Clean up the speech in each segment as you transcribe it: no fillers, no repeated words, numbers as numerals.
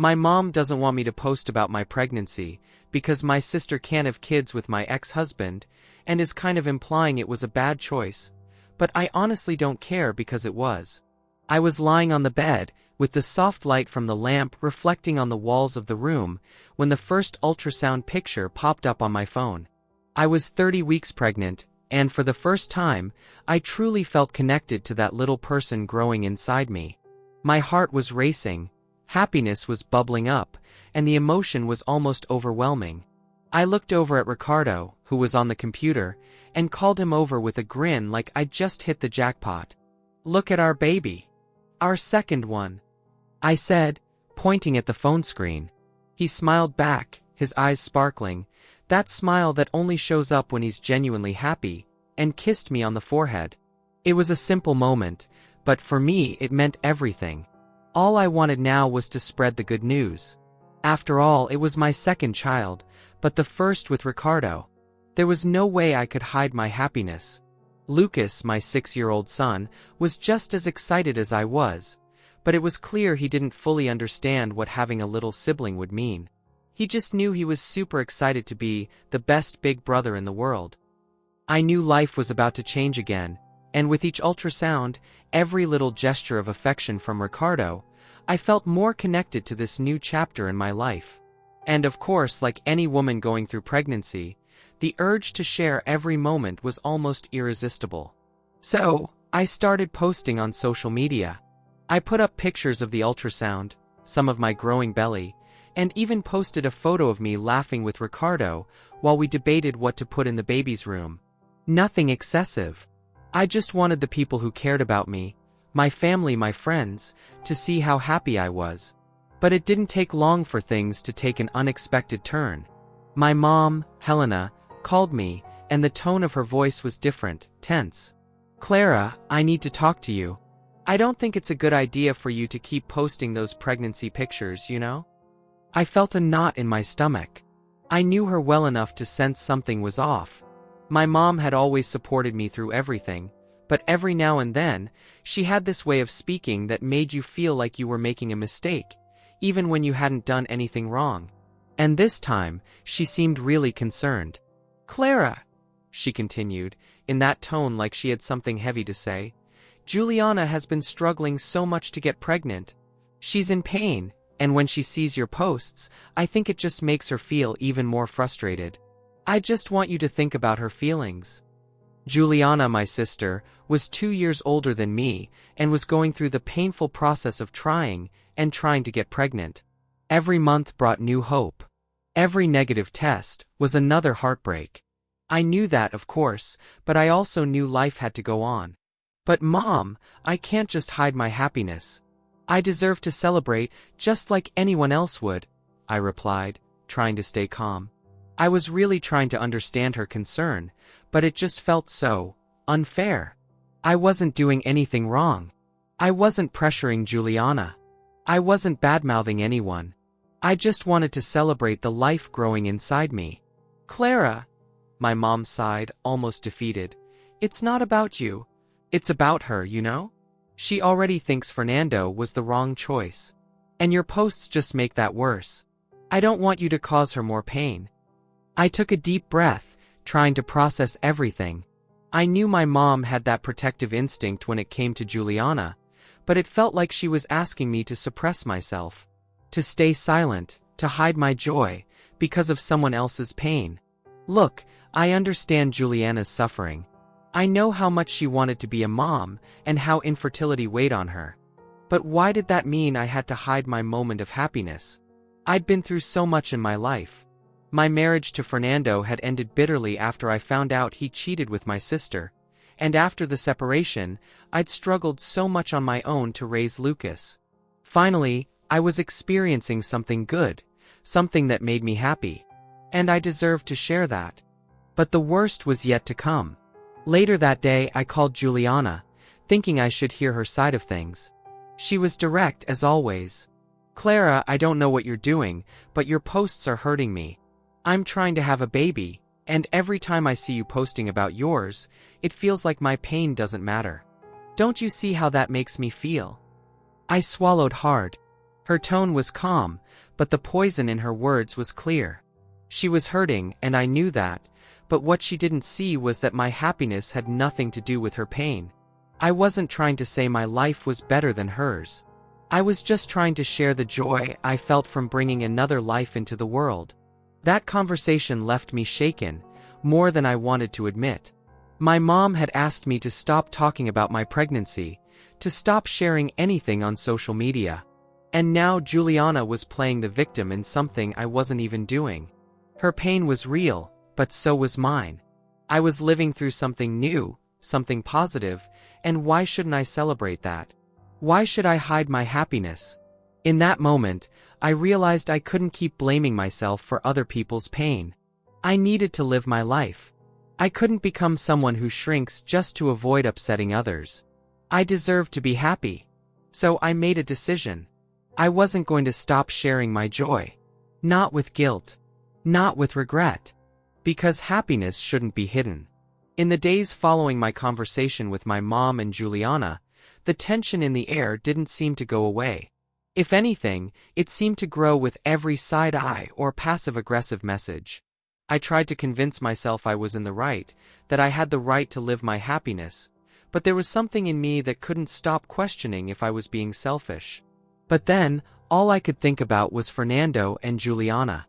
My mom doesn't want me to post about my pregnancy because my sister can't have kids with my ex-husband and is kind of implying it was a bad choice, but I honestly don't care because it was. I was lying on the bed, with the soft light from the lamp reflecting on the walls of the room, when the first ultrasound picture popped up on my phone. I was 30 weeks pregnant, and for the first time, I truly felt connected to that little person growing inside me. My heart was racing, happiness was bubbling up, and the emotion was almost overwhelming. I looked over at Ricardo, who was on the computer, and called him over with a grin like I'd just hit the jackpot. "Look at our baby. Our second one," I said, pointing at the phone screen. He smiled back, his eyes sparkling, that smile that only shows up when he's genuinely happy, and kissed me on the forehead. It was a simple moment, but for me it meant everything. All I wanted now was to spread the good news. After all, it was my second child, but the first with Ricardo. There was no way I could hide my happiness. Lucas, my 6-year-old son, was just as excited as I was, but it was clear he didn't fully understand what having a little sibling would mean. He just knew he was super excited to be the best big brother in the world. I knew life was about to change again, and with each ultrasound, every little gesture of affection from Ricardo, I felt more connected to this new chapter in my life. And of course, like any woman going through pregnancy, the urge to share every moment was almost irresistible. So, I started posting on social media. I put up pictures of the ultrasound, some of my growing belly, and even posted a photo of me laughing with Ricardo while we debated what to put in the baby's room. Nothing excessive. I just wanted the people who cared about me, my family, my friends, to see how happy I was. But it didn't take long for things to take an unexpected turn. My mom, Helena, called me, and the tone of her voice was different, tense. "Clara, I need to talk to you. I don't think it's a good idea for you to keep posting those pregnancy pictures, you know?" I felt a knot in my stomach. I knew her well enough to sense something was off. My mom had always supported me through everything, but every now and then, she had this way of speaking that made you feel like you were making a mistake, even when you hadn't done anything wrong. And this time, she seemed really concerned. "Clara," she continued, in that tone like she had something heavy to say, "Juliana has been struggling so much to get pregnant. She's in pain, and when she sees your posts, I think it just makes her feel even more frustrated. I just want you to think about her feelings." Juliana, my sister, was 2 years older than me and was going through the painful process of trying to get pregnant. Every month brought new hope. Every negative test was another heartbreak. I knew that, of course, but I also knew life had to go on. "But Mom, I can't just hide my happiness. I deserve to celebrate just like anyone else would," I replied, trying to stay calm. I was really trying to understand her concern, but it just felt so unfair. I wasn't doing anything wrong. I wasn't pressuring Juliana. I wasn't bad-mouthing anyone. I just wanted to celebrate the life growing inside me. "Clara," my mom sighed, almost defeated, "it's not about you. It's about her, you know? She already thinks Fernando was the wrong choice. And your posts just make that worse. I don't want you to cause her more pain." I took a deep breath, trying to process everything. I knew my mom had that protective instinct when it came to Juliana, but it felt like she was asking me to suppress myself, to stay silent, to hide my joy, because of someone else's pain. "Look, I understand Juliana's suffering. I know how much she wanted to be a mom and how infertility weighed on her. But why did that mean I had to hide my moment of happiness? I'd been through so much in my life. My marriage to Fernando had ended bitterly after I found out he cheated with my sister, and after the separation, I'd struggled so much on my own to raise Lucas. Finally, I was experiencing something good, something that made me happy, and I deserved to share that. But the worst was yet to come. Later that day, I called Juliana, thinking I should hear her side of things. She was direct as always. "Clara, I don't know what you're doing, but your posts are hurting me. I'm trying to have a baby, and every time I see you posting about yours, it feels like my pain doesn't matter. Don't you see how that makes me feel?" I swallowed hard. Her tone was calm, but the poison in her words was clear. She was hurting, and I knew that, but what she didn't see was that my happiness had nothing to do with her pain. I wasn't trying to say my life was better than hers. I was just trying to share the joy I felt from bringing another life into the world. That conversation left me shaken, more than I wanted to admit. My mom had asked me to stop talking about my pregnancy, to stop sharing anything on social media. And now Juliana was playing the victim in something I wasn't even doing. Her pain was real, but so was mine. I was living through something new, something positive, and why shouldn't I celebrate that? Why should I hide my happiness? In that moment, I realized I couldn't keep blaming myself for other people's pain. I needed to live my life. I couldn't become someone who shrinks just to avoid upsetting others. I deserved to be happy. So I made a decision. I wasn't going to stop sharing my joy. Not with guilt. Not with regret. Because happiness shouldn't be hidden. In the days following my conversation with my mom and Juliana, the tension in the air didn't seem to go away. If anything, it seemed to grow with every side-eye or passive-aggressive message. I tried to convince myself I was in the right, that I had the right to live my happiness, but there was something in me that couldn't stop questioning if I was being selfish. But then, all I could think about was Fernando and Juliana.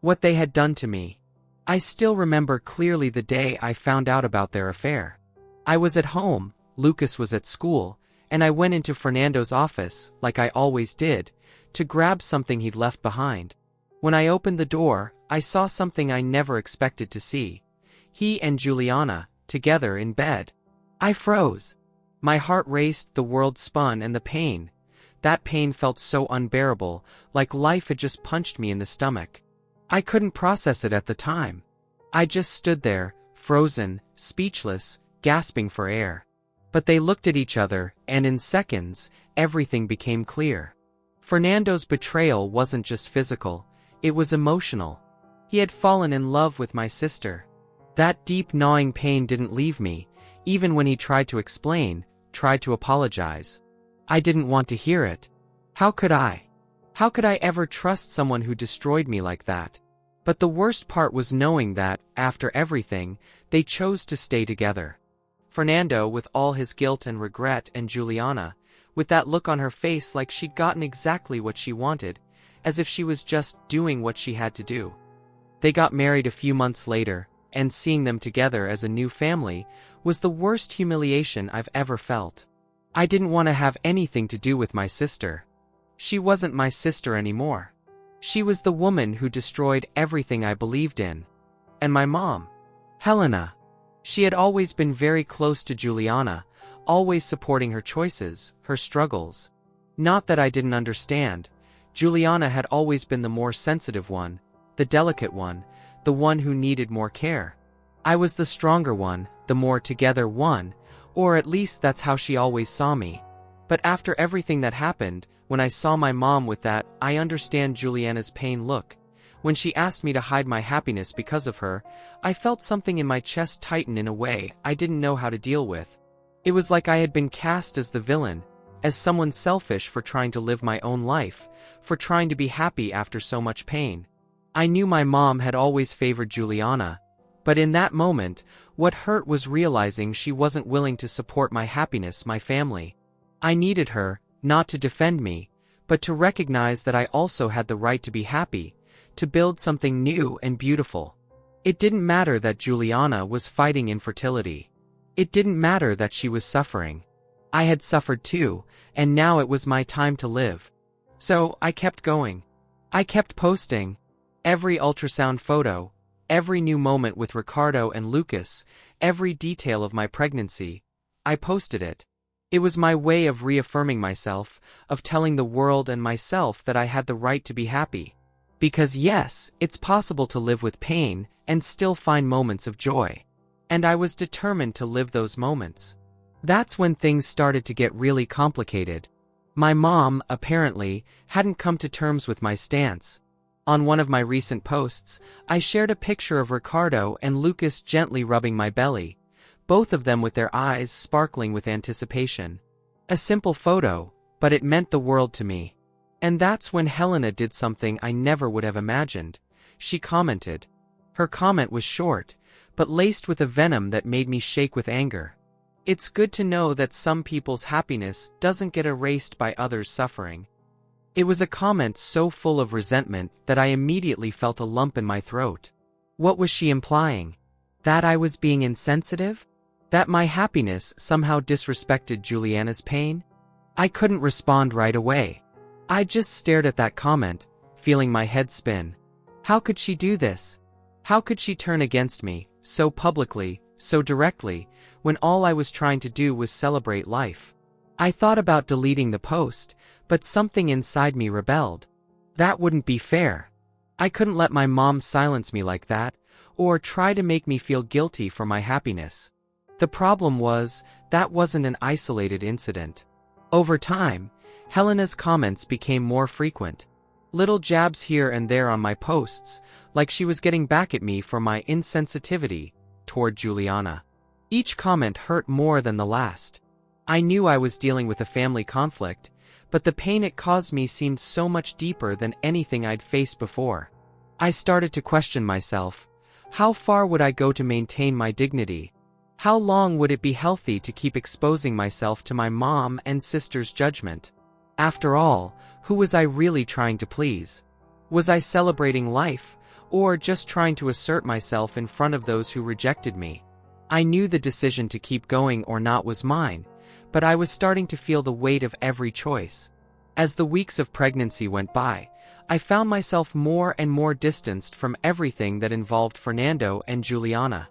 What they had done to me. I still remember clearly the day I found out about their affair. I was at home, Lucas was at school, and I went into Fernando's office, like I always did, to grab something he'd left behind. When I opened the door, I saw something I never expected to see. He and Juliana, together in bed. I froze. My heart raced, the world spun, and the pain. That pain felt so unbearable, like life had just punched me in the stomach. I couldn't process it at the time. I just stood there, frozen, speechless, gasping for air. But they looked at each other, and in seconds, everything became clear. Fernando's betrayal wasn't just physical, it was emotional. He had fallen in love with my sister. That deep gnawing pain didn't leave me, even when he tried to explain, tried to apologize. I didn't want to hear it. How could I? How could I ever trust someone who destroyed me like that? But the worst part was knowing that, after everything, they chose to stay together. Fernando with all his guilt and regret, and Juliana, with that look on her face like she'd gotten exactly what she wanted, as if she was just doing what she had to do. They got married a few months later, and seeing them together as a new family was the worst humiliation I've ever felt. I didn't want to have anything to do with my sister. She wasn't my sister anymore. She was the woman who destroyed everything I believed in. And my mom, Helena. She had always been very close to Juliana, always supporting her choices, her struggles. Not that I didn't understand. Juliana had always been the more sensitive one, the delicate one, the one who needed more care. I was the stronger one, the more together one, or at least that's how she always saw me. But after everything that happened, when I saw my mom with that I understand Juliana's pain look, when she asked me to hide my happiness because of her, I felt something in my chest tighten in a way I didn't know how to deal with. It was like I had been cast as the villain, as someone selfish for trying to live my own life, for trying to be happy after so much pain. I knew my mom had always favored Juliana, but in that moment, what hurt was realizing she wasn't willing to support my happiness, my family. I needed her, not to defend me, but to recognize that I also had the right to be happy, to build something new and beautiful. It didn't matter that Juliana was fighting infertility. It didn't matter that she was suffering. I had suffered too, and now it was my time to live. So I kept going. I kept posting. Every ultrasound photo, every new moment with Ricardo and Lucas, every detail of my pregnancy, I posted it. It was my way of reaffirming myself, of telling the world and myself that I had the right to be happy. Because yes, it's possible to live with pain and still find moments of joy. And I was determined to live those moments. That's when things started to get really complicated. My mom, apparently, hadn't come to terms with my stance. On one of my recent posts, I shared a picture of Ricardo and Lucas gently rubbing my belly, both of them with their eyes sparkling with anticipation. A simple photo, but it meant the world to me. And that's when Helena did something I never would have imagined. She commented. Her comment was short, but laced with a venom that made me shake with anger. It's good to know that some people's happiness doesn't get erased by others' suffering. It was a comment so full of resentment that I immediately felt a lump in my throat. What was she implying? That I was being insensitive? That my happiness somehow disrespected Juliana's pain? I couldn't respond right away. I just stared at that comment, feeling my head spin. How could she do this? How could she turn against me, so publicly, so directly, when all I was trying to do was celebrate life? I thought about deleting the post, but something inside me rebelled. That wouldn't be fair. I couldn't let my mom silence me like that, or try to make me feel guilty for my happiness. The problem was, that wasn't an isolated incident. Over time, Helena's comments became more frequent. Little jabs here and there on my posts, like she was getting back at me for my insensitivity toward Juliana. Each comment hurt more than the last. I knew I was dealing with a family conflict, but the pain it caused me seemed so much deeper than anything I'd faced before. I started to question myself. How far would I go to maintain my dignity? How long would it be healthy to keep exposing myself to my mom and sister's judgment? After all, who was I really trying to please? Was I celebrating life, or just trying to assert myself in front of those who rejected me? I knew the decision to keep going or not was mine, but I was starting to feel the weight of every choice. As the weeks of pregnancy went by, I found myself more and more distanced from everything that involved Fernando and Juliana.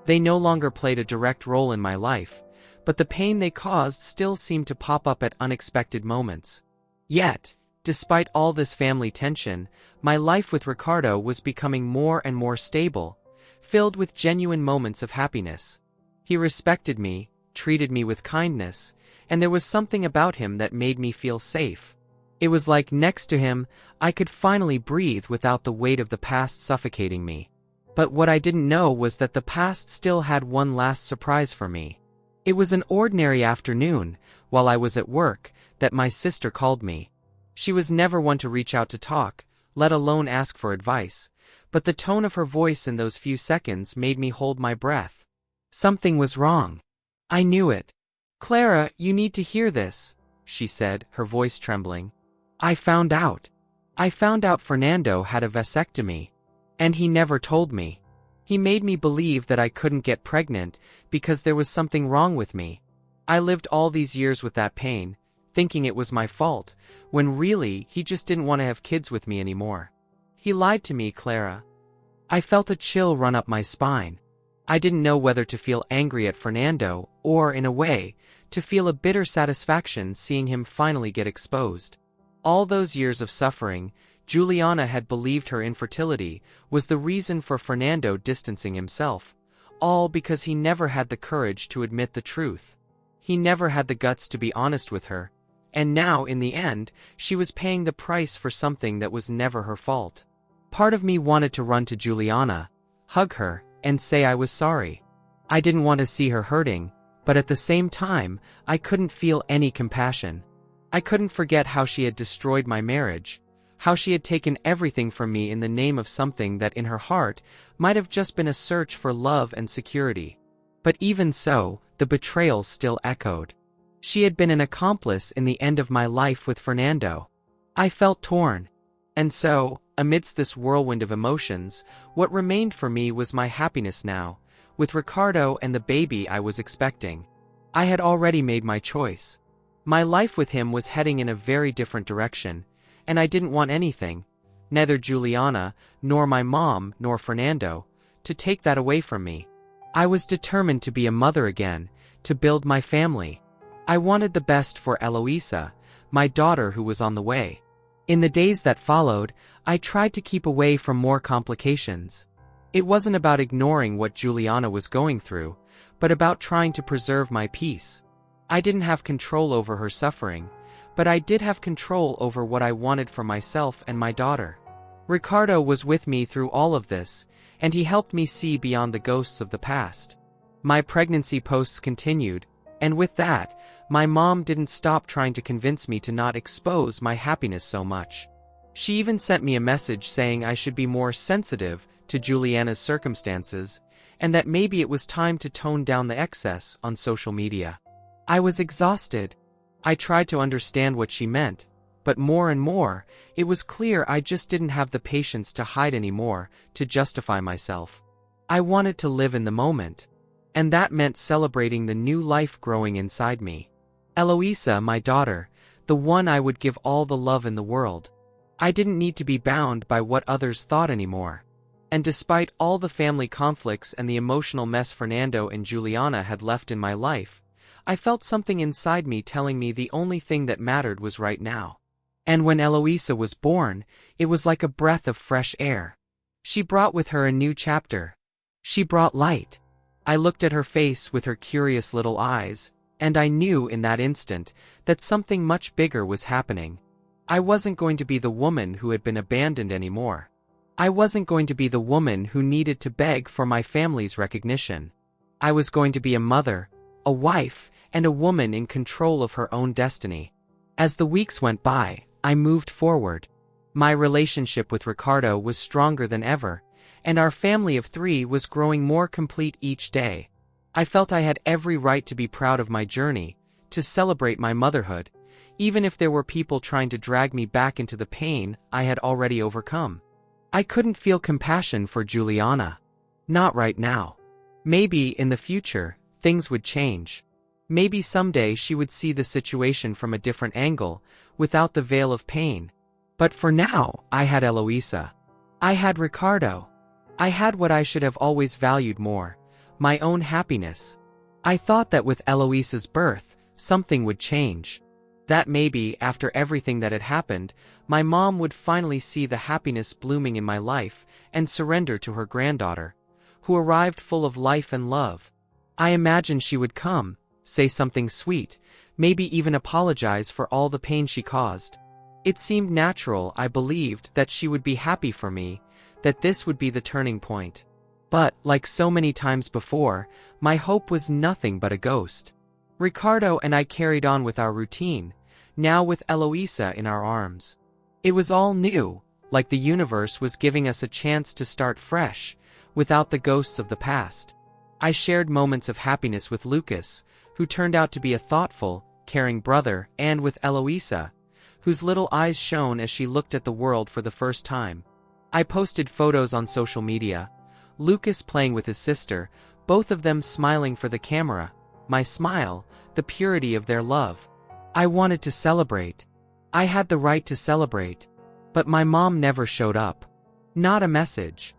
They no longer played a direct role in my life, but the pain they caused still seemed to pop up at unexpected moments. Yet, despite all this family tension, my life with Ricardo was becoming more and more stable, filled with genuine moments of happiness. He respected me, treated me with kindness, and there was something about him that made me feel safe. It was like next to him, I could finally breathe without the weight of the past suffocating me. But what I didn't know was that the past still had one last surprise for me. It was an ordinary afternoon, while I was at work, that my sister called me. She was never one to reach out to talk, let alone ask for advice, but the tone of her voice in those few seconds made me hold my breath. Something was wrong. I knew it. "Clara, you need to hear this," she said, her voice trembling. I found out Fernando had a vasectomy. And he never told me. He made me believe that I couldn't get pregnant because there was something wrong with me. I lived all these years with that pain, thinking it was my fault, when really he just didn't want to have kids with me anymore. He lied to me, Clara. I felt a chill run up my spine. I didn't know whether to feel angry at Fernando or, in a way, to feel a bitter satisfaction seeing him finally get exposed. All those years of suffering, Juliana had believed her infertility was the reason for Fernando distancing himself, all because he never had the courage to admit the truth. He never had the guts to be honest with her, and now, in the end, she was paying the price for something that was never her fault. Part of me wanted to run to Juliana, hug her, and say I was sorry. I didn't want to see her hurting, but at the same time, I couldn't feel any compassion. I couldn't forget how she had destroyed my marriage, how she had taken everything from me in the name of something that in her heart might have just been a search for love and security. But even so, the betrayal still echoed. She had been an accomplice in the end of my life with Fernando. I felt torn. And so, amidst this whirlwind of emotions, what remained for me was my happiness now, with Ricardo and the baby I was expecting. I had already made my choice. My life with him was heading in a very different direction, and I didn't want anything, neither Juliana, nor my mom, nor Fernando, to take that away from me. I was determined to be a mother again, to build my family. I wanted the best for Eloisa, my daughter who was on the way. In the days that followed, I tried to keep away from more complications. It wasn't about ignoring what Juliana was going through, but about trying to preserve my peace. I didn't have control over her suffering, but I did have control over what I wanted for myself and my daughter. Ricardo was with me through all of this, and he helped me see beyond the ghosts of the past. My pregnancy posts continued, and with that, My mom didn't stop trying to convince me to not expose my happiness so much. She even sent me a message saying I should be more sensitive to Juliana's circumstances, and that maybe it was time to tone down the excess on social media. I was exhausted. I tried to understand what she meant, but more and more, it was clear I just didn't have the patience to hide anymore, to justify myself. I wanted to live in the moment. And that meant celebrating the new life growing inside me. Eloisa, my daughter, the one I would give all the love in the world. I didn't need to be bound by what others thought anymore. And despite all the family conflicts and the emotional mess Fernando and Juliana had left in my life, I felt something inside me telling me the only thing that mattered was right now. And when Eloisa was born, it was like a breath of fresh air. She brought with her a new chapter. She brought light. I looked at her face with her curious little eyes, and I knew in that instant that something much bigger was happening. I wasn't going to be the woman who had been abandoned anymore. I wasn't going to be the woman who needed to beg for my family's recognition. I was going to be a mother, a wife, and a woman in control of her own destiny. As the weeks went by, I moved forward. My relationship with Ricardo was stronger than ever, and our family of 3 was growing more complete each day. I felt I had every right to be proud of my journey, to celebrate my motherhood, even if there were people trying to drag me back into the pain I had already overcome. I couldn't feel compassion for Juliana. Not right now. Maybe in the future, things would change. Maybe someday she would see the situation from a different angle, without the veil of pain. But for now, I had Eloisa. I had Ricardo. I had what I should have always valued more, my own happiness. I thought that with Eloisa's birth, something would change. That maybe, after everything that had happened, my mom would finally see the happiness blooming in my life and surrender to her granddaughter, who arrived full of life and love. I imagined she would come, say something sweet, maybe even apologize for all the pain she caused. It seemed natural. I believed that she would be happy for me, that this would be the turning point. But, like so many times before, my hope was nothing but a ghost. Ricardo and I carried on with our routine, now with Eloisa in our arms. It was all new, like the universe was giving us a chance to start fresh, without the ghosts of the past. I shared moments of happiness with Lucas, who turned out to be a thoughtful, caring brother, and with Eloisa, whose little eyes shone as she looked at the world for the first time. I posted photos on social media, Lucas playing with his sister, both of them smiling for the camera, my smile, the purity of their love. I wanted to celebrate. I had the right to celebrate. But my mom never showed up. Not a message.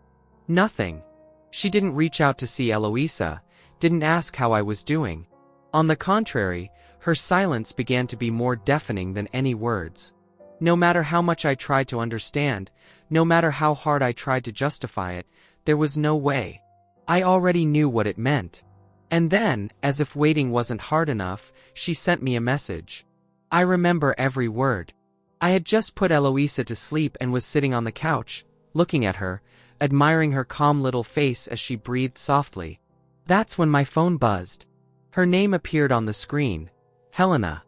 Nothing. She didn't reach out to see Eloisa, didn't ask how I was doing. On the contrary, her silence began to be more deafening than any words. No matter how much I tried to understand, no matter how hard I tried to justify it, there was no way. I already knew what it meant. And then, as if waiting wasn't hard enough, she sent me a message. I remember every word. I had just put Eloisa to sleep and was sitting on the couch, looking at her, admiring her calm little face as she breathed softly. That's when my phone buzzed. Her name appeared on the screen. Helena.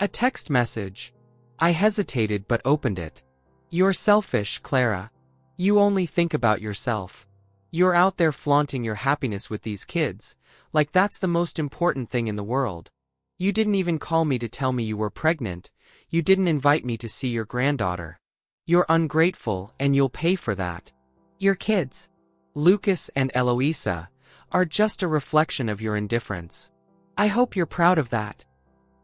A text message. I hesitated but opened it. You're selfish, Clara. You only think about yourself. You're out there flaunting your happiness with these kids, like that's the most important thing in the world. You didn't even call me to tell me you were pregnant. You didn't invite me to see your granddaughter. You're ungrateful, and you'll pay for that. Your kids, Lucas and Eloisa, are just a reflection of your indifference. I hope you're proud of that.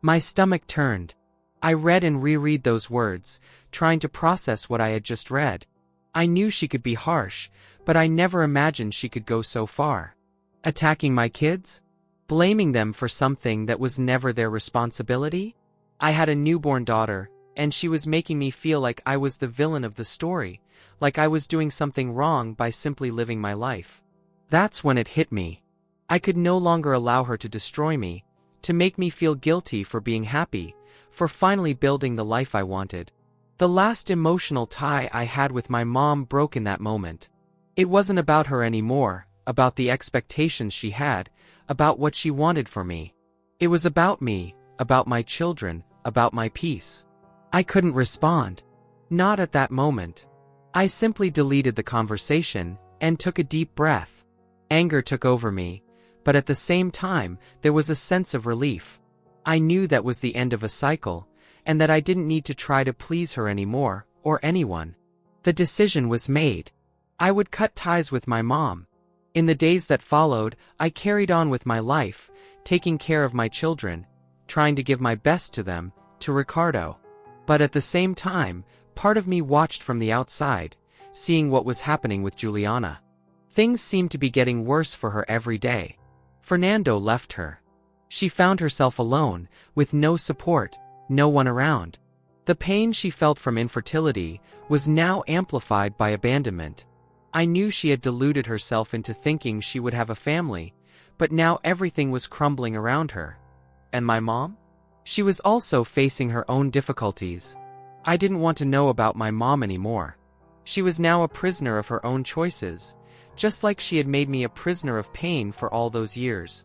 My stomach turned. I read and reread those words, trying to process what I had just read. I knew she could be harsh, but I never imagined she could go so far. Attacking my kids? Blaming them for something that was never their responsibility? I had a newborn daughter, and she was making me feel like I was the villain of the story, like I was doing something wrong by simply living my life. That's when it hit me. I could no longer allow her to destroy me, to make me feel guilty for being happy, for finally building the life I wanted. The last emotional tie I had with my mom broke in that moment. It wasn't about her anymore, about the expectations she had, about what she wanted for me. It was about me, about my children, about my peace. I couldn't respond. Not at that moment. I simply deleted the conversation and took a deep breath. Anger took over me, but at the same time, there was a sense of relief. I knew that was the end of a cycle, and that I didn't need to try to please her anymore, or anyone. The decision was made. I would cut ties with my mom. In the days that followed, I carried on with my life, taking care of my children, trying to give my best to them, to Ricardo. But at the same time, part of me watched from the outside, seeing what was happening with Juliana. Things seemed to be getting worse for her every day. Fernando left her. She found herself alone, with no support, no one around. The pain she felt from infertility was now amplified by abandonment. I knew she had deluded herself into thinking she would have a family, but now everything was crumbling around her. And my mom? She was also facing her own difficulties. I didn't want to know about my mom anymore. She was now a prisoner of her own choices, just like she had made me a prisoner of pain for all those years.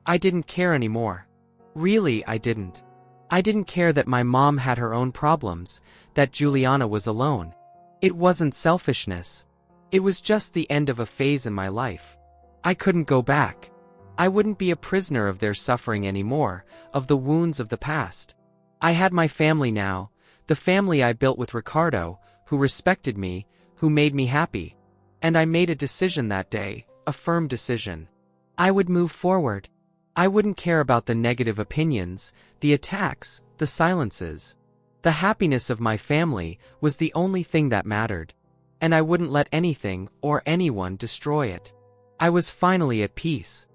I didn't care anymore. Really, I didn't. I didn't care that my mom had her own problems, that Juliana was alone. It wasn't selfishness. It was just the end of a phase in my life. I couldn't go back. I wouldn't be a prisoner of their suffering anymore, of the wounds of the past. I had my family now, the family I built with Ricardo, who respected me, who made me happy. And I made a decision that day, a firm decision. I would move forward. I wouldn't care about the negative opinions, the attacks, the silences. The happiness of my family was the only thing that mattered. And I wouldn't let anything or anyone destroy it. I was finally at peace.